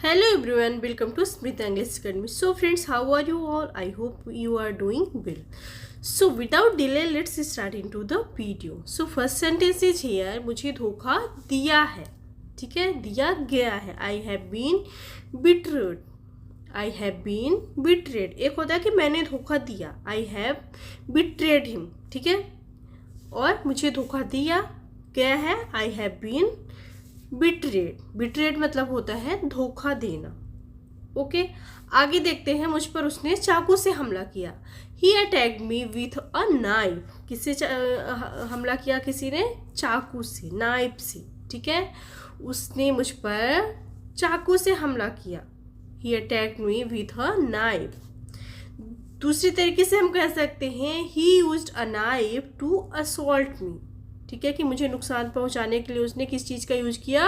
Hello everyone, welcome to Smith English Academy. So friends, how are you all? I hope you are doing well. So without delay, let's start into the video. So first sentence is here, मुझे धोखा दिया है, ठीक है, दिया गया है. I have been betrayed. I have been betrayed. एक होता है कि मैंने धोखा दिया. I have betrayed him, ठीक है. और मुझे धोखा दिया गया है. I have been बिट्रेड मतलब होता है धोखा देना. ओके, आगे देखते हैं. मुझ पर उसने चाकू से हमला किया. He attacked me with a knife. किससे हमला किया? किसी ने चाकू से, नाइफ से, ठीक है. उसने मुझ पर चाकू से हमला किया. He attacked me with a knife. दूसरी तरीके से हम कह सकते हैं he used a knife to assault me. ठीक है, कि मुझे नुकसान पहुंचाने के लिए उसने किस चीज़ का यूज किया?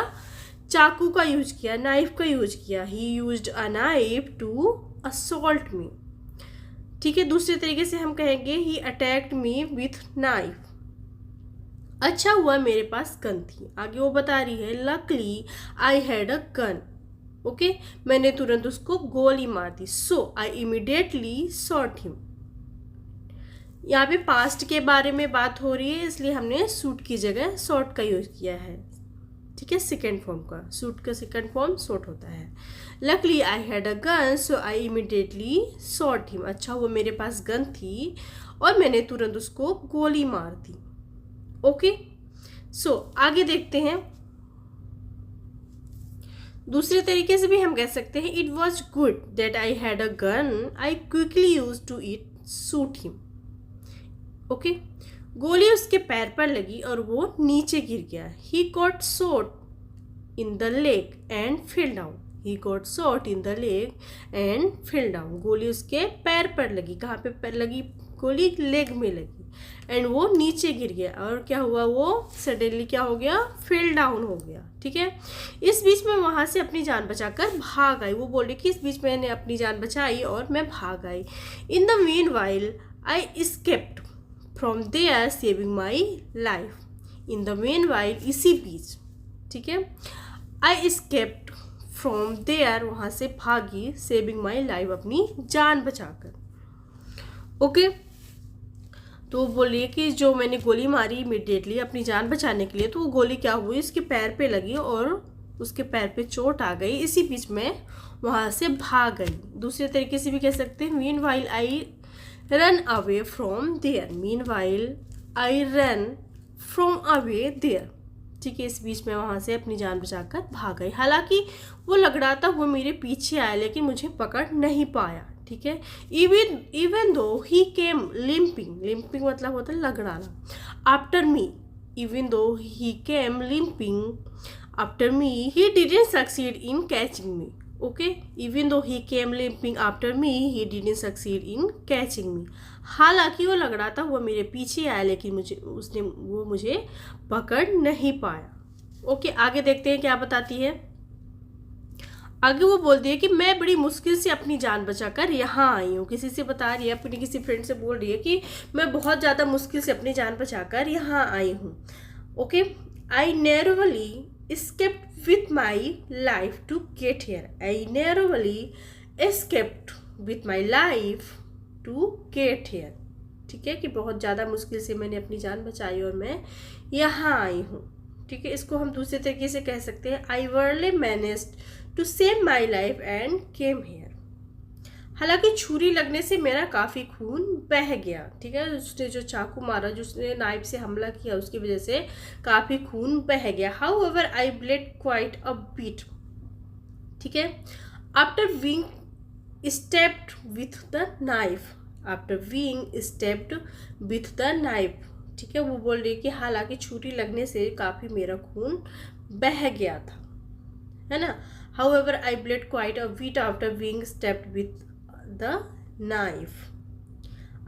चाकू का यूज किया, नाइफ का यूज किया. He used a knife to assault me. ठीक है, दूसरे तरीके से हम कहेंगे he attacked me with knife. अच्छा हुआ मेरे पास गन थी. आगे वो बता रही है luckily I had a gun. Okay, मैंने तुरंत उसको गोली मार दी. सो आई इमीडिएटली शॉट हिम. यहाँ पे पास्ट के बारे में बात हो रही है, इसलिए हमने सूट की जगह शॉट का यूज किया है. ठीक है, सेकेंड फॉर्म का. सूट का सेकेंड फॉर्म शॉट होता है. Luckily I had a gun so I immediately shot him. अच्छा वो मेरे पास गन थी और मैंने तुरंत उसको गोली मार दी. ओके, सो आगे देखते हैं. दूसरे तरीके से भी हम कह सकते हैं it was good that I had a gun I quickly use to it shoot him. Okay, गोली उसके पैर पर लगी और वो नीचे गिर गया. He got shot in the leg and fell down. He got shot in the leg and fell down. गोली उसके पैर पर लगी. कहाँ पे पैर लगी? गोली लेग में लगी एंड वो नीचे गिर गया. और क्या हुआ? वो सडनली क्या हो गया? फेल डाउन हो गया. ठीक है, इस बीच में वहाँ से अपनी जान बचाकर भाग आई. वो बोल रही कि इस बीच में मैंने अपनी जान बचाई और मैं भाग आई. In the meanwhile I escaped from there saving my life. In the meanwhile, इसी बीच, ठीक है, आई एस्केप्ड फ्रॉम देयर, वहाँ से भागी, सेविंग माई लाइफ, अपनी जान बचाकर. ओके, तो बोलिए कि जो मैंने गोली मारी इमीडिएटली अपनी जान बचाने के लिए, तो वो गोली क्या हुई? उसके पैर पे लगी और उसके पैर पे चोट आ गई. इसी बीच में वहाँ से भाग गई. दूसरे तरीके से भी कह सकते हैं meanwhile I run away from there. meanwhile I ran from away there. ठीक है, इस बीच में वहाँ से अपनी जान बचाकर भाग गई. हालांकि वो लगड़ाता हुआ मेरे पीछे आया लेकिन मुझे पकड़ नहीं पाया. ठीक है, even though he came limping मतलब होता है लगड़ाना. after me, even though he came limping after me, he didn't succeed in catching me. Okay, even though he came limping after me, he didn't succeed in catching me. हालांकि वो लगड़ाता हुआ मेरे पीछे आया लेकिन वो मुझे पकड़ नहीं पाया. ओके, आगे देखते हैं क्या बताती है. आगे वो बोलती है कि मैं बड़ी मुश्किल से अपनी जान बचाकर यहाँ आई हूँ. किसी से बता रही है, अपनी किसी फ्रेंड से बोल रही है कि मैं बहुत ज़्यादा मुश्किल से अपनी जान बचाकर यहाँ आई हूँ. Okay, I narrowly escaped with my life to get here. I narrowly escaped with my life to get here. ठीक है, कि बहुत ज़्यादा मुश्किल से मैंने अपनी जान बचाई और मैं यहाँ आई हूँ. ठीक है, इसको हम दूसरे तरीके से कह सकते हैं I barely managed to save my life and came here. हालांकि छुरी लगने से मेरा काफ़ी खून बह गया. ठीक है, उसने जो चाकू मारा, जो उसने नाइफ से हमला किया, उसकी वजह से काफ़ी खून बह गया. However, I bled quite a bit. ठीक है, after being stabbed with the knife. After being stabbed with the knife. ठीक है, वो बोल रही है कि हालांकि छुरी लगने से काफ़ी मेरा खून बह गया था, है ना. However, I bled quite a bit after being stabbed with the knife.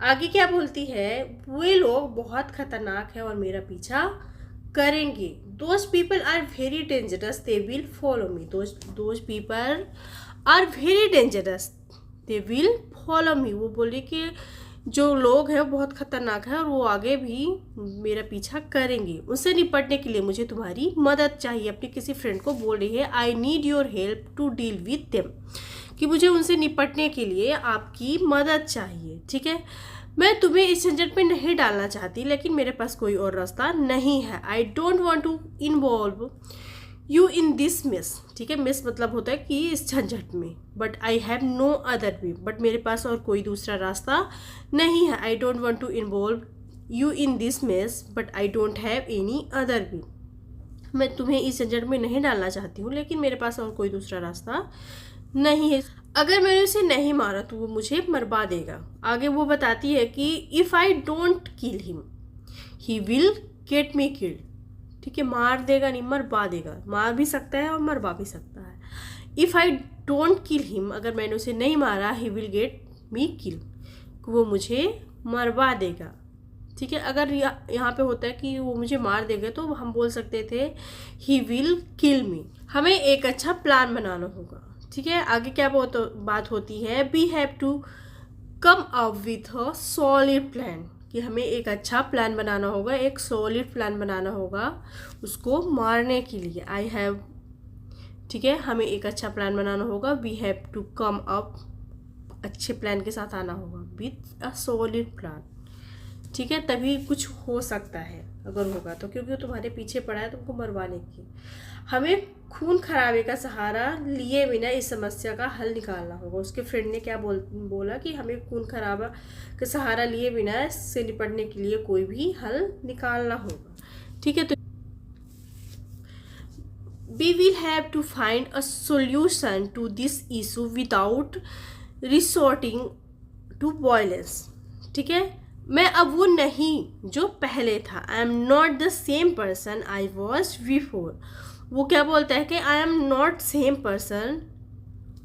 आगे क्या बोलती है? वे लोग बहुत खतरनाक है और मेरा पीछा करेंगे. Those people are very dangerous, they will follow me. Those people are very dangerous, they will follow me. वो बोले कि जो लोग हैं वो बहुत खतरनाक है और वो आगे भी मेरा पीछा करेंगे। उनसे निपटने के लिए मुझे तुम्हारी मदद चाहिए। अपनी किसी फ्रेंड को बोल रही है I need your help to deal with them, कि मुझे उनसे निपटने के लिए आपकी मदद चाहिए। ठीक है, मैं तुम्हें इस झंझट में नहीं डालना चाहती, लेकिन मेरे पास कोई और रास्ता नहीं है। I don't want to involve you in this mess. ठीक है, मिस मतलब होता है कि इस झंझट में। But I have no other way, but मेरे पास और कोई दूसरा रास्ता नहीं है। I don't want to involve you in this mess but I don't have any other way. मैं तुम्हें इस झंझट में नहीं डालना चाहती हूँ, लेकिन मेरे पास और कोई दूसरा रास्ता नहीं है। अगर मैंने उसे नहीं मारा तो वो मुझे मरवा देगा। आगे वो बताती है कि if I don't kill him he will get me killed. ठीक है, मार देगा नहीं, मरवा देगा। मार भी सकता है और मरवा भी सकता है। If I don't kill him, अगर मैंने उसे नहीं मारा, ही विल गेट मी किल, वो मुझे मरवा देगा। ठीक है, अगर यहाँ पे होता है कि वो मुझे मार देगा तो हम बोल सकते थे ही विल किल मी। हमें एक अच्छा प्लान बनाना होगा। ठीक है, आगे क्या बात होती है, we have to come up with a solid plan, कि हमें एक अच्छा प्लान बनाना होगा, एक सॉलिड प्लान बनाना होगा उसको मारने के लिए। आई हैव, ठीक है, हमें एक अच्छा प्लान बनाना होगा। We have to come up, अच्छे प्लान के साथ आना होगा, विथ अ सॉलिड प्लान। ठीक है, तभी कुछ हो सकता है अगर होगा तो, क्योंकि तुम्हारे पीछे पड़ा है तुमको मरवाने की। हमें खून खराबे का सहारा लिए बिना इस समस्या का हल निकालना होगा। उसके फ्रेंड ने क्या बोला कि हमें खून खराबा का सहारा लिए बिना इससे निपटने के लिए कोई भी हल निकालना होगा। ठीक है, तो we will have to find a solution to this issue without resorting to violence। ठीक है, मैं अब वो नहीं जो पहले था। आई am not the same person I was before. वो क्या बोलता है कि आई am not same person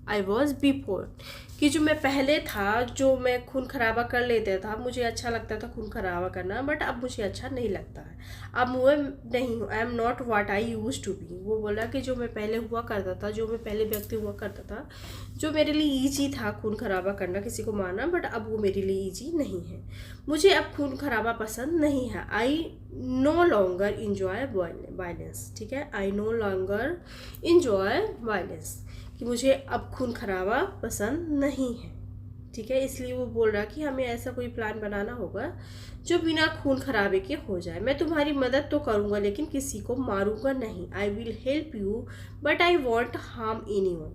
I was before, कि जो मैं पहले था, जो मैं खून खराबा कर लेता था, मुझे अच्छा लगता था खून खराबा करना, बट अब मुझे अच्छा नहीं लगता है। अब मैं नहीं हूँ, I am not what I use to be. वो बोला कि जो मैं पहले हुआ करता था, जो मैं पहले व्यक्ति हुआ करता था, जो मेरे लिए ईजी था खून खराबा करना, किसी को मारना, बट अब वो मेरे लिए ईजी नहीं है। मुझे अब खून खराबा पसंद नहीं है। I know longer enjoy violence. ठीक है, I know longer enjoy violence, कि मुझे अब खून खराबा पसंद नहीं है। ठीक है, इसलिए वो बोल रहा कि हमें ऐसा कोई प्लान बनाना होगा जो बिना खून खराबे के हो जाए। मैं तुम्हारी मदद तो करूँगा लेकिन किसी को मारूंगा नहीं। I will help you but I want harm anyone.